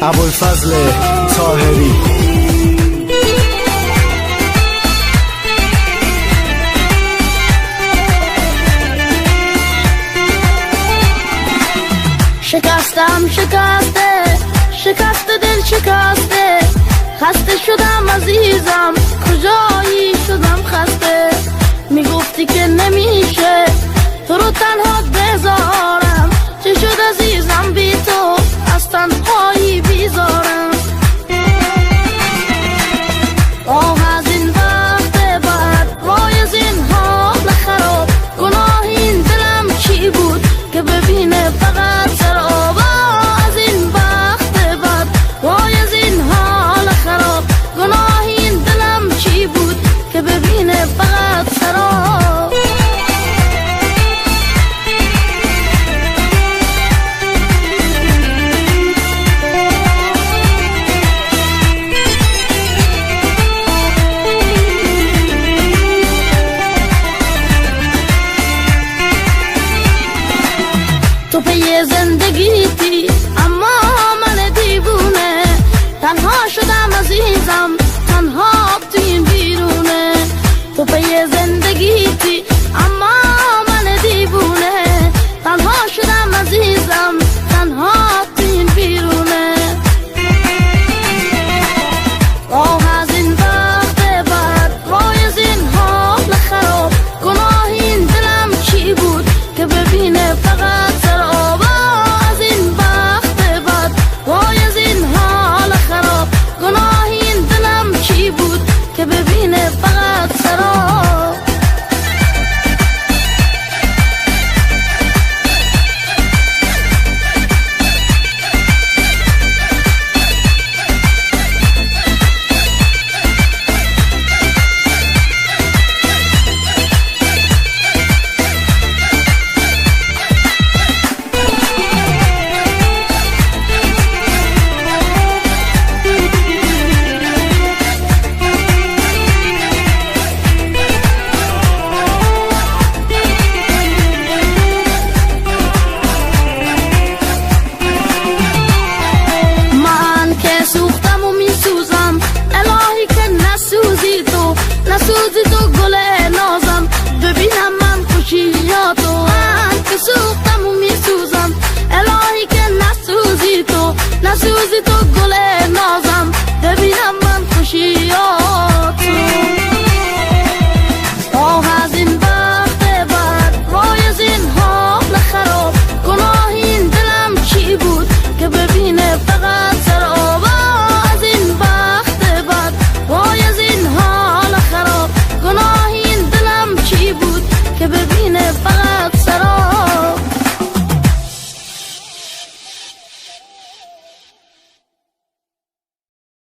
ابوالفضل طاهری. شکستم شکسته، شکست دل شکسته، خسته شدم عزیزم، کجایی شدم خسته. میگفتی که نمیشه تو رو تنها بذارم، چه شد عزیزم بی تو از تنهایی بیزارم. آه از این وقت بعد، وای از این حال خراب، گناه این دلم چی بود که ببینه فقط سراب. از این وقت بعد، وای از این حال خراب، گناه این دلم چی بود که ببینه فقط سراب. تو پی زندگی